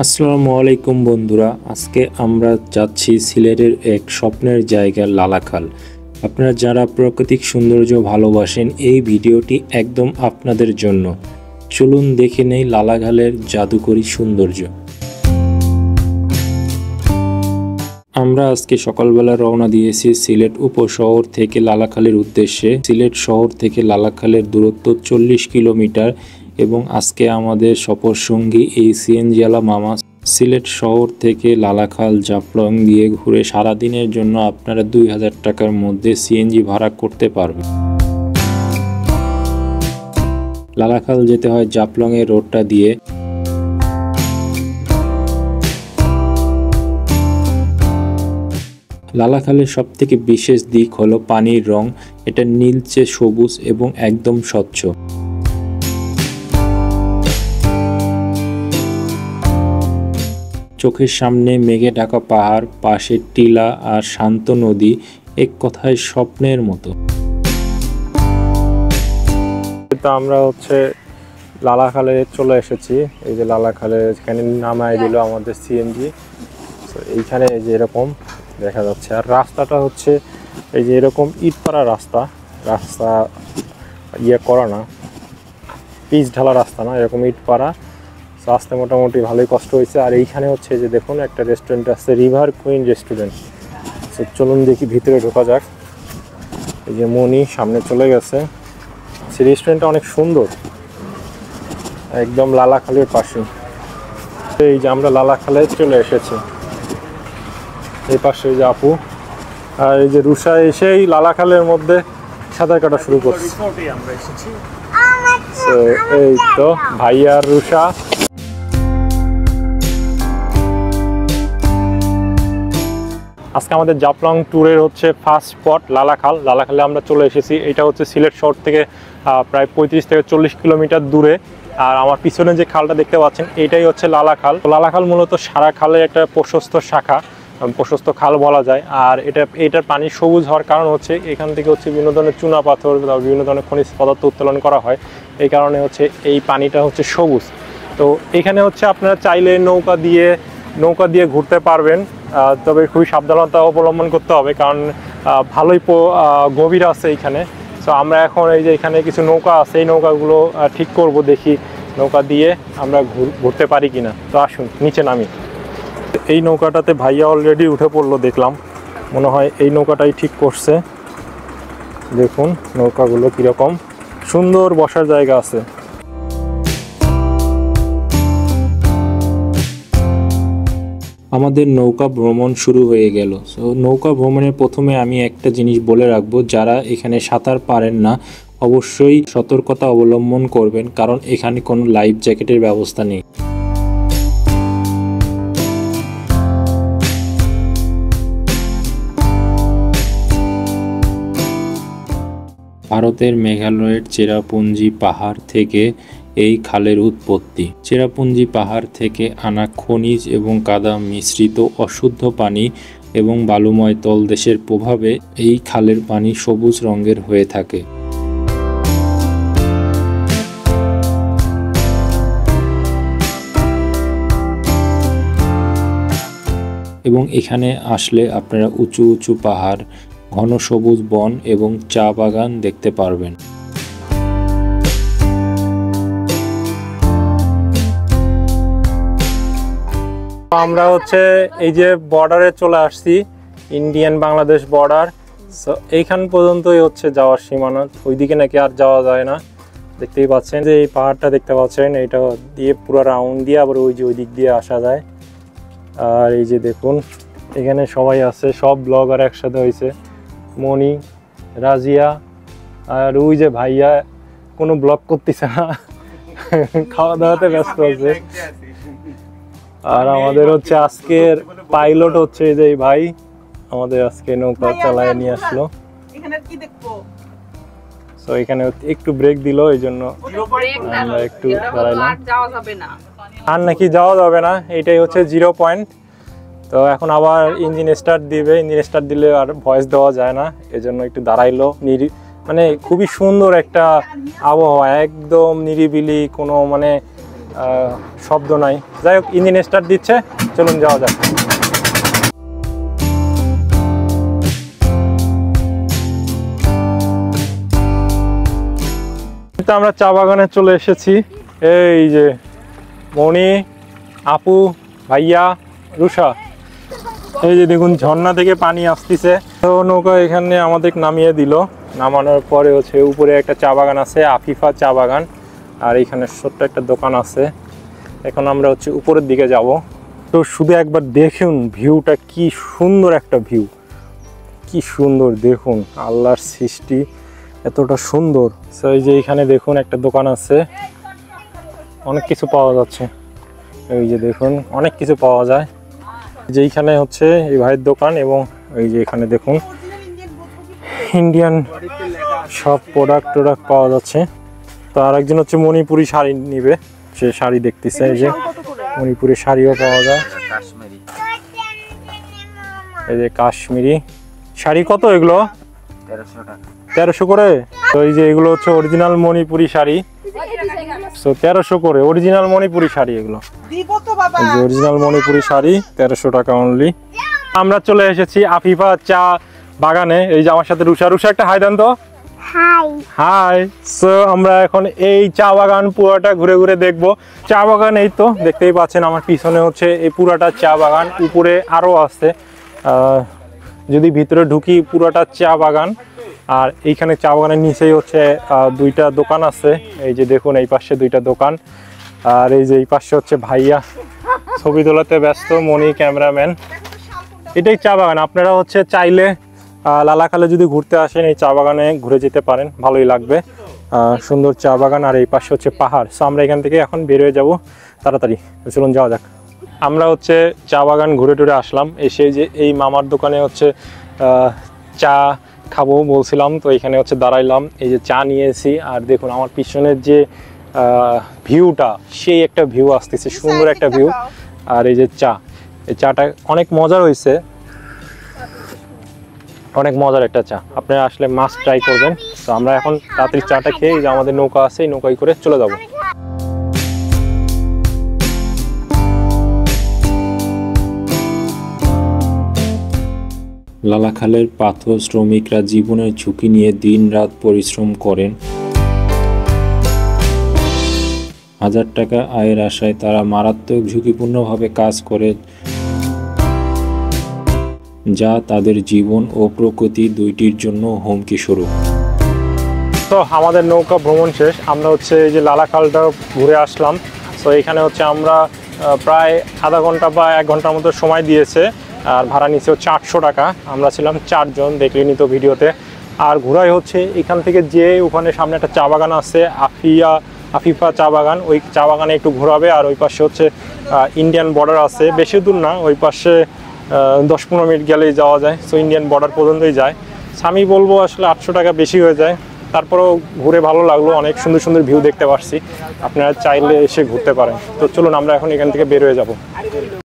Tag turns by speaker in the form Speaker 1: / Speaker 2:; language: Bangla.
Speaker 1: আসসালামু আলাইকুম বন্ধুরা, আজকে আমরা যাচ্ছি সিলেটের এক স্বপ্নের জায়গা লালাখাল। আপনারা যারা প্রাকৃতিক সৌন্দর্য ভালোবাসেন, এই ভিডিওটি একদম আপনাদের জন্য। চলুন দেখে নেই লালাখালের জাদুকরী সৌন্দর্য। আমরা আজকে সকালবেলা রওনা দিয়েছি সিলেট উপশহর থেকে লালাখালের উদ্দেশ্যে। সিলেট শহর থেকে লালাখালের দূরত্ব 40 কিলোমিটার এবং আজকে আমাদের সফর সঙ্গী এই সিএনজিওয়ালা মামা। সিলেট শহর থেকে লালাখাল জাফলং দিয়ে ঘুরে সারাদিনের জন্য আপনারা 2000 টাকার মধ্যে সিএনজি ভাড়া করতে পারবেন। লালাখাল যেতে হয় জাফলং এর রোডটা দিয়ে। লালাখালের সবথেকে বিশেষ দিক হলো পানির রং। এটা নীলচে সবুজ এবং একদম স্বচ্ছ। চোখের সামনে মেঘে ঢাকা পাহাড়, পাশে টিলা আর শান্ত নদী, এক কথায় স্বপ্নের মতো। আমরা লালাখালে চলে এসেছি। এই যে লালাখালে এখানে নামায় দিল আমাদের সিএনজি। এইখানে এই যে এরকম দেখা যাচ্ছে, আর রাস্তাটা এই যে এরকম ইটপাড়া রাস্তা করা না, পিচ ঢালা রাস্তা না, এরকম ইটপাড়া। আসতে মোটামুটি ভালোই কষ্ট হয়েছে। আর এইখানে যে দেখুন একটা রেস্টুরেন্ট আছে, রিভার কুইন রেস্টুরেন্ট। চলুন দেখি ভিতরে ঢোকা যাক। এই যে মনি সামনে চলে গেছে। সেই রেস্টুরেন্টটা অনেক সুন্দর, একদম লালাখালের পাশে। এই যে আমরা লালাখালে চলে এসেছি। এই পাশে যে আপু আর এই যে রুষা এসেই লালাখালের মধ্যে সাঁতার কাটা শুরু করছে। এই তো ভাইয়া আর রুষা। আজকে আমাদের জাফলং ট্যুরের ফার্স্ট স্পট লালাখালে আমরা চলে এসেছি। এটা সিলেট শহর থেকে প্রায় 35 থেকে 40 কিলোমিটার দূরে। আর আমার পিছনে যে খালটা দেখতে পাচ্ছেন, এটাই লালাখাল। লালাখাল মূলত সারা খালের একটা প্রশস্ত শাখা, প্রশস্ত খাল বলা যায়। আর এটার পানি সবুজ হওয়ার কারণ এখান থেকে বিভিন্ন ধরনের চুনা পাথর বা বিভিন্ন ধরনের খনিজ পদার্থ উত্তোলন করা হয়। এই কারণে এই পানিটা সবুজ। তো এখানে আপনারা চাইলে নৌকা দিয়ে ঘুরতে পারবেন, তবে খুবই সাবধানতা অবলম্বন করতে হবে, কারণ ভালোই গভীর আছে এইখানে। সো আমরা এখন এই যে এখানে কিছু নৌকা আছে, এই নৌকাগুলো ঠিক করব, দেখি নৌকা দিয়ে আমরা ঘুরতে পারি কিনা। তো আসুন নিচে নামি। এই নৌকাটাতে ভাইয়া অলরেডি উঠে পড়লো দেখলাম, মনে হয় এই নৌকাটাই ঠিক করছে। দেখুন নৌকাগুলো কীরকম সুন্দর, বসার জায়গা আছে। আমাদের নৌকা ভ্রমণ শুরু হয়ে গেল। সো নৌকা ভ্রমণের প্রথমে আমি একটা জিনিস বলে রাখবো, যারা এখানে সাঁতার পারেন না অবশ্যই সতর্কতা অবলম্বন করবেন, কারণ এখানে কোনো লাইফ জ্যাকেটের ব্যবস্থা নেই। ভারতের মেঘালয়ের চেরাপুঞ্জি পাহাড় থেকে এই খালের উৎপত্তি। চেরাপুঞ্জি পাহাড় থেকে আনা খনিজ এবং কাদা মিশ্রিত অশুদ্ধ পানি এবং বালুময় তলদেশের প্রভাবে এই খালের পানি সবুজ রঙের হয়ে থাকে। এবং এখানে আসলে আপনারা উঁচু উঁচু পাহাড়, ঘন সবুজ বন এবং চা বাগান দেখতে পারবেন। আমরা এই যে বর্ডারে চলে আসছি, ইন্ডিয়ান বাংলাদেশ বর্ডার। সো এইখান পর্যন্তই যাওয়ার সীমানা, ওইদিকে নাকি আর যাওয়া যায় না। দেখতেই পাচ্ছেন যে এই পাহাড়টা দেখতে পাচ্ছেন, এইটা দিয়ে পুরো রাউন্ড দিয়ে আবার ওই দিক দিয়ে আসা যায়। আর এই যে দেখুন এখানে সবাই আছে, সব ব্লগার একসাথে হয়েছে, মনি, রাজিয়া আর ওই যে ভাইয়া কোনো ব্লগ করতেছে না, খাওয়া দাওয়াতে ব্যস্ত আছে। আর আমাদের আজকের পাইলট এই যে ভাই আমাদের আজকে নৌকা চালায় নিয়ে আসলো। তো এখানে একটু ব্রেক দিল, এই জন্য আমরা একটু দাঁড়াইলাম। আর নাকি যাওয়া যাবে না, এটাই 0 পয়েন্ট। তো এখন আবার ইঞ্জিন স্টার্ট দিবে, ইঞ্জিন স্টার্ট দিলে আর ভয়েস দেওয়া যায় না, এজন্য একটু দাঁড়াইলো। মানে খুবই সুন্দর একটা আবহাওয়া, একদম নিরিবিলি, কোনো শব্দ নাই। যাই হোক, ইঞ্জিন স্টার্ট দিচ্ছে, চলুন যাওয়া যাক। আমরা চা বাগানে চলে এসেছি। এই যে মণি, আপু, ভাইয়া, রুষা, এই যে দেখুন ঝর্ণা থেকে পানি আসতেছে। তো নৌকা এখানে আমাদের নামিয়ে দিল। নামানোর পরে হচ্ছে উপরে একটা চা বাগান আছে, আফিফা চা বাগান, আর এখানে ছোট্ট একটা দোকান আছে। এখন আমরা হচ্ছে উপরের দিকে যাব। তো শুধু একবার দেখুন ভিউটা, কি সুন্দর একটা ভিউ, কি সুন্দর দেখুন, আল্লাহর সৃষ্টি এতটা সুন্দর। তো এই যে এখানে দেখুন একটা দোকান আছে, অনেক কিছু পাওয়া যাচ্ছে। এই যে দেখুন অনেক কিছু পাওয়া যায়। যেইখানে হচ্ছে এই ভাইয়ের দোকান, এবং এই যে এখানে দেখুন ইন্ডিয়ান সব প্রোডাক্ট পাওয়া যাচ্ছে। তো আর একজন হচ্ছে মণিপুরি শাড়ি নিবে, সে শাড়ি দেখতেছে। এই যে মণিপুরি শাড়িও পাওয়া যায়, এই যে কাশ্মীরি শাড়ি। কত এগুলো? 1300 করে। তো এই যে এগুলো হচ্ছে অরিজিনাল মণিপুরি শাড়ি, তো 1300 করে অরিজিনাল মণিপুরি শাড়ি। এগুলো অরিজিনাল মণিপুরি শাড়ি 1300 টাকা অনলি। আমরা চলে এসেছি আফিফা চা বাগানে। এই যে আমার সাথে রুষা। রুষা একটা হাই দেন তো। হাই। সো আমরা এখন এই চা বাগান পুরোটা ঘুরে ঘুরে দেখব। চা বাগান এই তো দেখতেই পাচ্ছেন আমার পিছনে হচ্ছে এই পুরাটা চা বাগান, উপরে আরো আছে। যদি ভিতরে ঢুকি পুরোটা চা বাগান। আর এইখানে চা বাগানের নিচেই হচ্ছে দুইটা দোকান আছে। এই যে দেখুন এই পাশে দুইটা দোকান, আর এই যে এই পাশে হচ্ছে ভাইয়া ছবি তোলাতে ব্যস্ত, মনি ক্যামেরাম্যান। এটাই চা বাগান। আপনারা হচ্ছে চাইলে লালাখালে যদি ঘুরতে আসেন এই চা বাগানে ঘুরে যেতে পারেন, ভালোই লাগবে। সুন্দর চা বাগান, আর এই পাশে হচ্ছে পাহাড়। সো আমরা এখান থেকে এখন বের হয়ে যাবো তাড়াতাড়ি। চলুন যাওয়া যাক। আমরা হচ্ছে চা বাগান ঘুরে টুরে আসলাম। এসে যে এই মামার দোকানে হচ্ছে চা খাবো বলছিলাম, তো এখানে হচ্ছে দাঁড়াইলাম। এই যে চা নিয়েছি, আর দেখুন আমার পিছনের যে ভিউটা, সেই একটা ভিউ আসতেছে, সুন্দর একটা ভিউ। আর এই যে চা, এই চাটা অনেক মজার হয়েছে, অনেক মজার একটা চা। আপনারা আসলে মাস্ট ট্রাই করবেন। তো আমরা এখন তাড়াতাড়ি চাটা খেয়ে, যে আমাদের নৌকা আছে এই নৌকায় করে চলে যাব।
Speaker 2: লালাখালের পাথর শ্রমিকরা জীবনের ঝুঁকি নিয়ে দিন-রাত পরিশ্রম করেন। 1000 টাকা আয়ের আশায় তারা মারাত্মক ঝুঁকিপূর্ণভাবে কাজ করে, যা তাদের জীবন ও প্রকৃতি দুইটির জন্য হুমকি স্বরূপ।
Speaker 1: তো আমাদের নৌকা ভ্রমণ শেষ। আমরা হচ্ছে এই যে লালাখালটা ঘুরে আসলাম। তো এখানে হচ্ছে আমরা প্রায় আধা ঘন্টা বা 1 ঘন্টার মতো সময় দিয়েছে, আর ভাড়া নিচ্ছে হচ্ছে 800 টাকা। আমরা ছিলাম 4 জন, দেখলেনি তো ভিডিওতে। আর ঘোরাই হচ্ছে এখান থেকে যে ওখানে সামনে একটা চা বাগান আছে, আফিফা চা বাগান, ওই চা বাগানে একটু ঘোরাবে। আর ওই পাশে হচ্ছে ইন্ডিয়ান বর্ডার আছে, বেশি দূর না, ওই পাশে 10-15 মিনিট গেলেই যাওয়া যায়। সো ইন্ডিয়ান বর্ডার পর্যন্তই যায়। আমি বলবো আসলে 800 টাকা বেশি হয়ে যায়। তারপরেও ঘুরে ভালো লাগলো, অনেক সুন্দর সুন্দর ভিউ দেখতে পারছি। আপনারা চাইলে এসে ঘুরতে পারেন। তো চলুন আমরা এখন এখান থেকে বের হয়ে যাব।